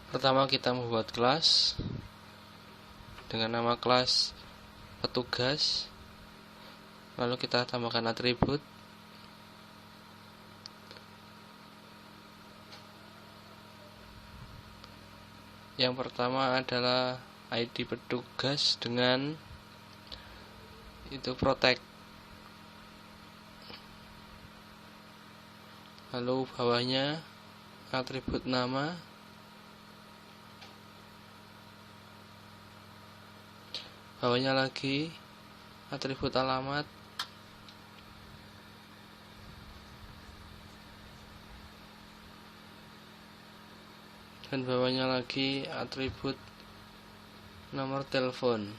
Pertama kita membuat kelas dengan nama kelas petugas, lalu kita tambahkan atribut. Yang pertama adalah ID petugas dengan itu protect. Lalu bawahnya atribut nama, bawahnya lagi atribut alamat, dan bawahnya lagi atribut nomor telepon.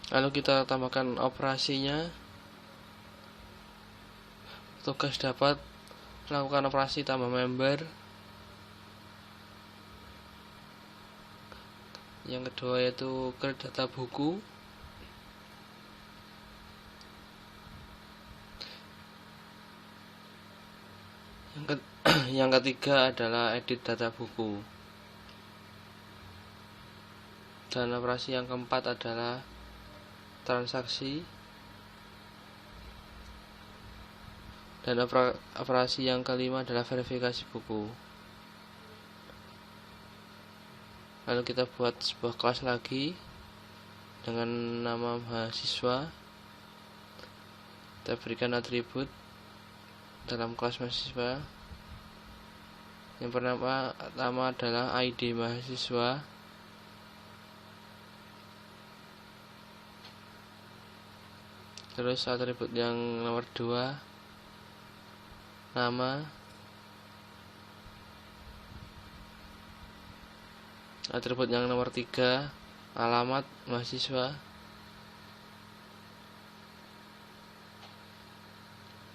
Lalu kita tambahkan operasinya. Petugas dapat melakukan operasi tambah member. Yang kedua yaitu create data buku. Yang ketiga adalah edit data buku. Dan operasi yang keempat adalah transaksi. Dan operasi yang kelima adalah verifikasi buku. Lalu kita buat sebuah kelas lagi dengan nama mahasiswa. Kita berikan atribut dalam kelas mahasiswa. Yang pertama adalah ID mahasiswa. Terus atribut yang nomor 2 nama. Atribut yang nomor 3 alamat mahasiswa.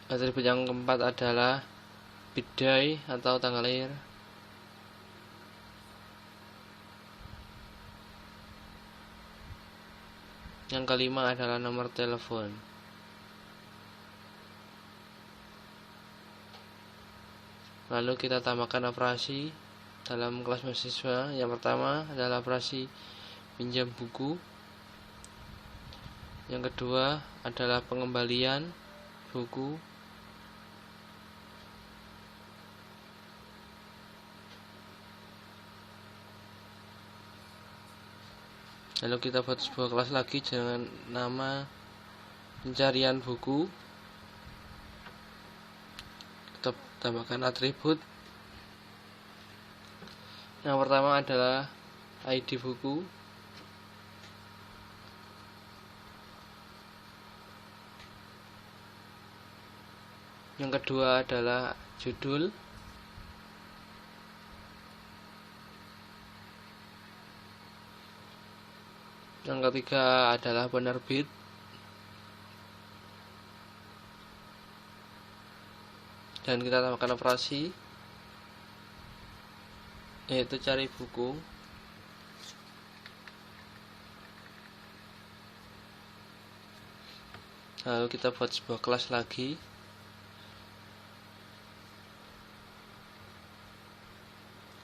Atribut yang keempat adalah birthday atau tanggal lahir. Yang kelima adalah nomor telepon. Lalu kita tambahkan operasi dalam kelas mahasiswa. Yang pertama adalah operasi pinjam buku. Yang kedua adalah pengembalian buku. Lalu kita buat sebuah kelas lagi dengan nama pencarian buku. Kita tambahkan atribut. Yang pertama adalah ID buku. Yang kedua adalah judul. Yang ketiga adalah penerbit. Dan kita tambahkan operasi yaitu cari buku. Lalu kita buat sebuah kelas lagi.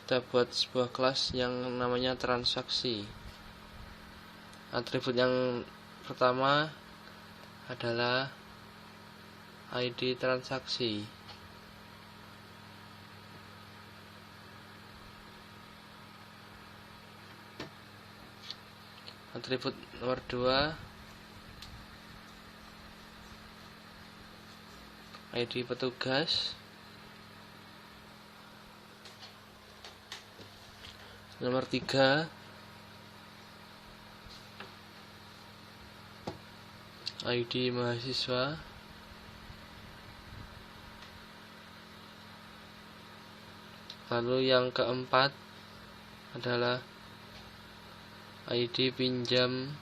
Kita buat sebuah kelas yang namanya transaksi. Atribut yang pertama adalah ID transaksi. Atribut nomor 2 ID petugas. Nomor 3 ID mahasiswa. Lalu yang keempat adalah ID pinjam.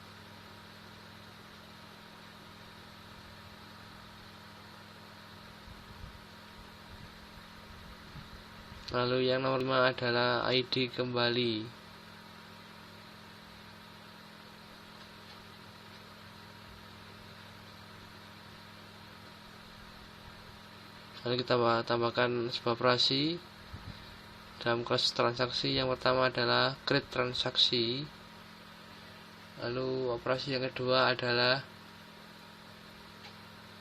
Lalu yang nomor 5 adalah ID kembali. Lalu kita tambahkan sebuah operasi dalam kelas transaksi. Yang pertama adalah create transaksi, lalu operasi yang kedua adalah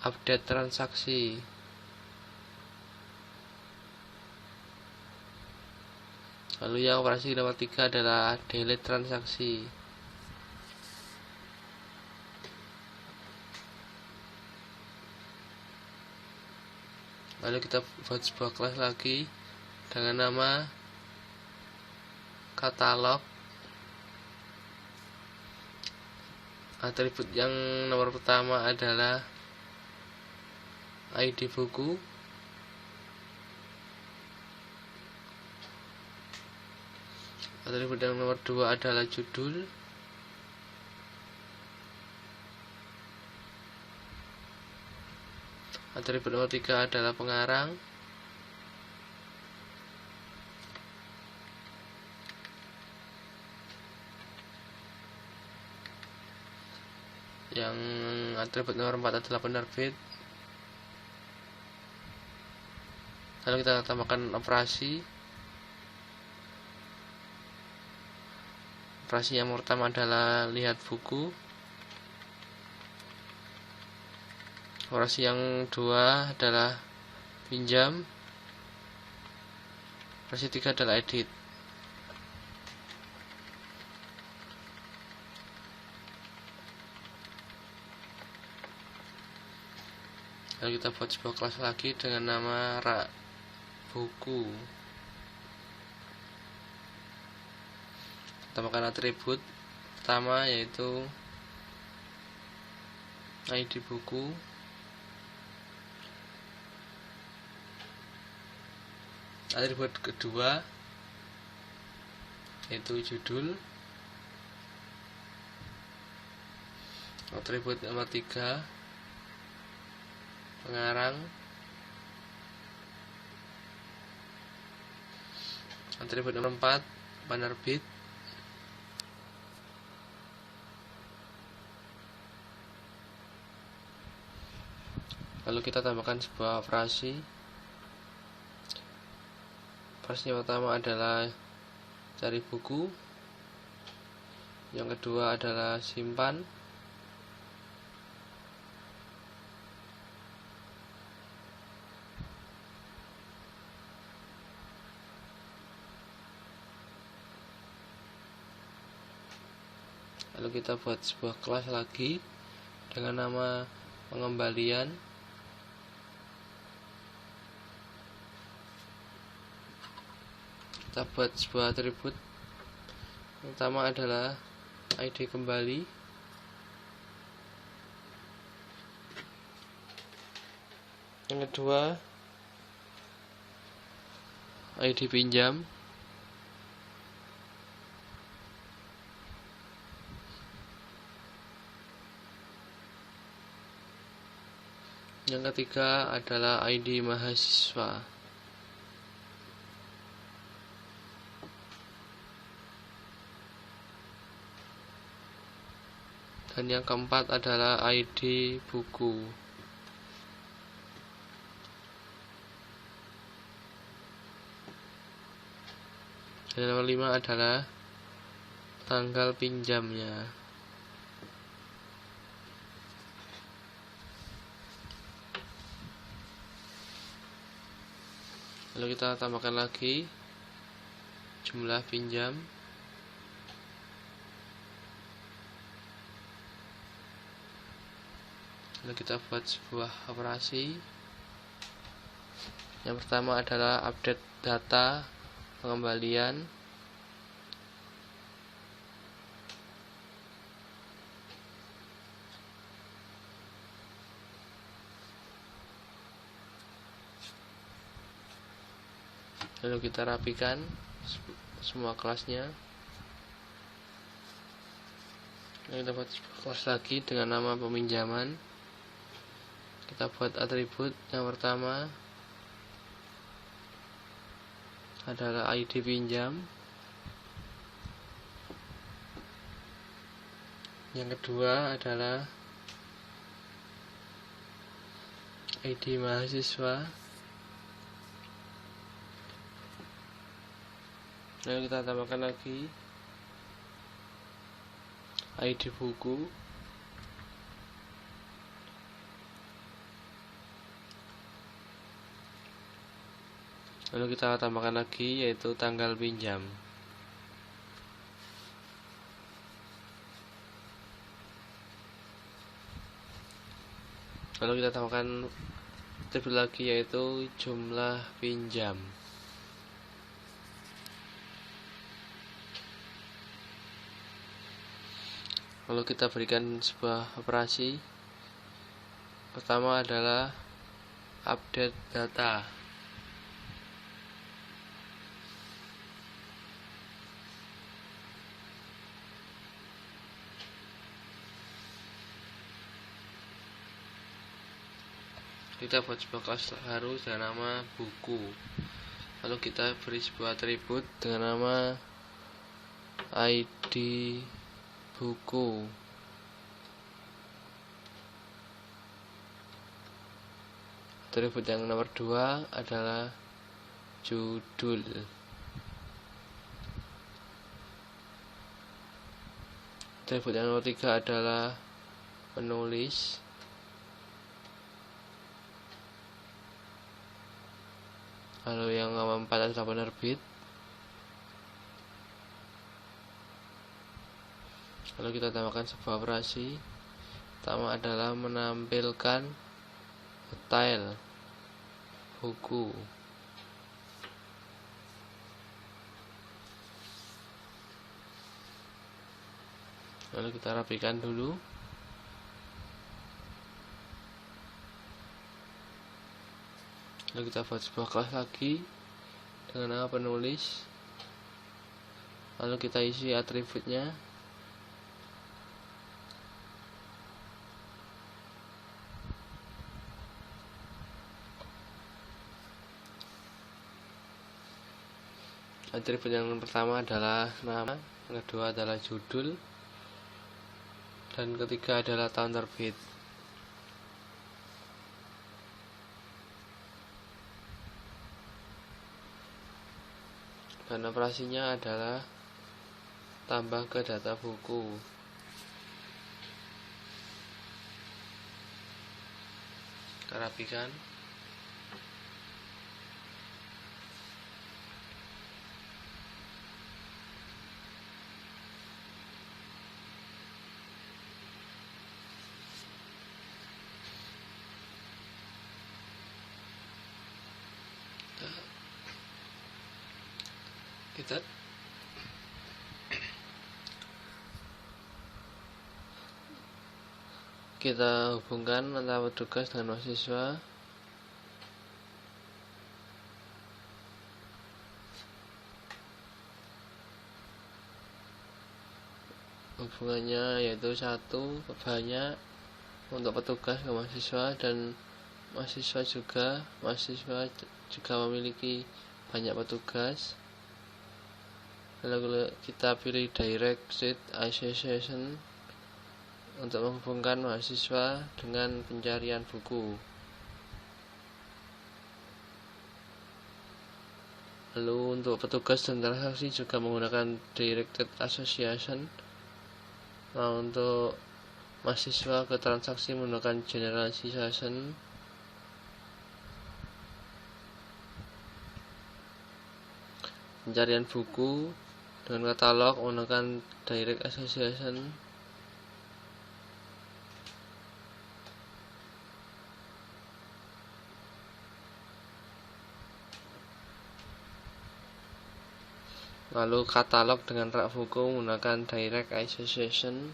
update transaksi, lalu yang operasi nomor 3 adalah delete transaksi. Lalu kita buat sebuah kelas lagi dengan nama katalog. Atribut yang nomor pertama adalah ID buku, atribut yang nomor 2 adalah judul, atribut nomor 3 adalah pengarang, yang atribut nomor 4 adalah penerbit. Lalu kita tambahkan operasi. Operasi yang pertama adalah lihat buku. Operasi yang kedua adalah pinjam. Operasi tiga adalah edit. Lalu kita buat sebuah kelas lagi dengan nama rak buku. Tambahkan atribut pertama yaitu ID buku, atribut kedua yaitu judul, atribut nomor 3 pengarang, atribut nomor 4 penerbit, lalu kita tambahkan sebuah operasi. Operasi yang pertama adalah cari buku, yang kedua adalah simpan, lalu kita buat sebuah kelas lagi dengan nama pengembalian. Kita buat sebuah atribut. Yang pertama adalah ID kembali, yang kedua ID pinjam, yang ketiga adalah ID mahasiswa, dan yang keempat adalah ID buku. Dan nomor 5 adalah tanggal pinjamnya. Lalu kita tambahkan lagi jumlah pinjam, lalu kita buat sebuah operasi. Yang pertama adalah update data pengembalian, lalu kita rapikan semua kelasnya. Lalu kita buat kelas lagi dengan nama peminjaman. Kita buat atribut. Yang pertama adalah ID pinjam, yang kedua adalah ID mahasiswa, Lalu kita tambahkan lagi ID buku, lalu kita tambahkan lagi yaitu tanggal pinjam. Lalu kita tambahkan atribut lagi yaitu jumlah pinjam. Lalu kita berikan sebuah operasi. Pertama adalah update data. Kita buat sebuah kelas baru dengan nama buku. Lalu kita beri sebuah atribut dengan nama ID buku. Atribut yang nomor 2 adalah judul. Atribut yang nomor 3 adalah penulis. Lalu yang nomor 4 adalah penerbit. Lalu kita tambahkan sebuah operasi. Pertama adalah menampilkan detail buku. Lalu kita rapikan dulu. Lalu kita buat sebuah kelas lagi dengan nama penulis. Lalu kita isi atributnya. Atribut yang pertama adalah nama, yang kedua adalah judul, dan ketiga adalah tahun terbit. Dan operasinya adalah tambah ke data buku. Kita rapikan. Kita hubungkan antara petugas dengan mahasiswa. Hubungannya yaitu 1 banyak untuk petugas ke mahasiswa, dan mahasiswa juga memiliki banyak petugas. Lalu kita pilih direct search association untuk menghubungkan mahasiswa dengan pencarian buku. Lalu untuk petugas dan transaksi juga menggunakan directed association. Nah, untuk mahasiswa ke transaksi menggunakan generalization. Pencarian buku dengan katalog menggunakan direct association. Lalu katalog dengan rak buku menggunakan direct association.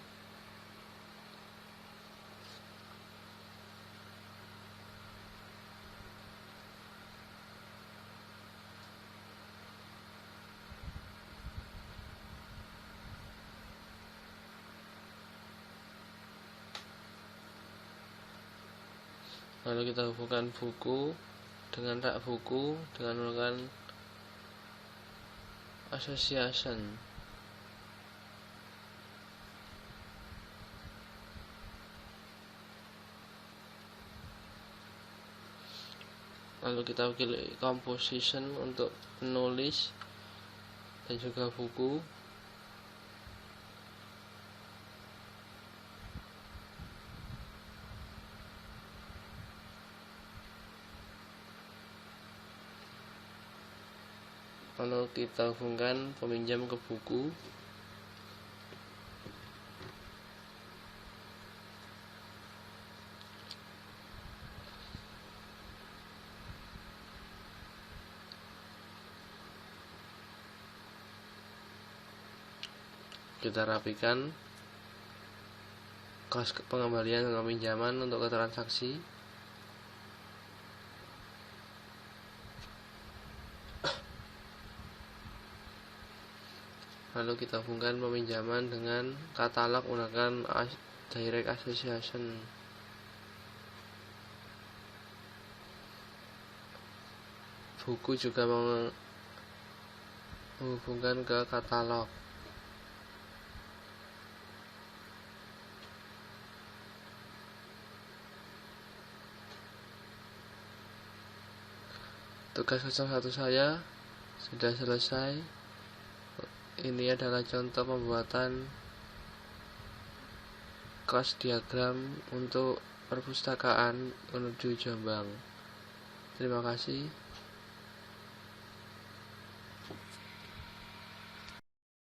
Lalu kita hubungkan buku dengan rak buku dengan menggunakan association. Lalu kita pilih composition untuk penulis, dan juga buku. Lalu kita hubungkan peminjam ke buku. Kita rapikan kos pengembalian dan peminjaman untuk ke transaksi. Lalu kita hubungkan peminjaman dengan katalog menggunakan direct association. Buku juga menghubungkan ke katalog. Tugas 01 saya sudah selesai. Ini adalah contoh pembuatan kos diagram untuk perpustakaan menuju Jombang. Terima kasih.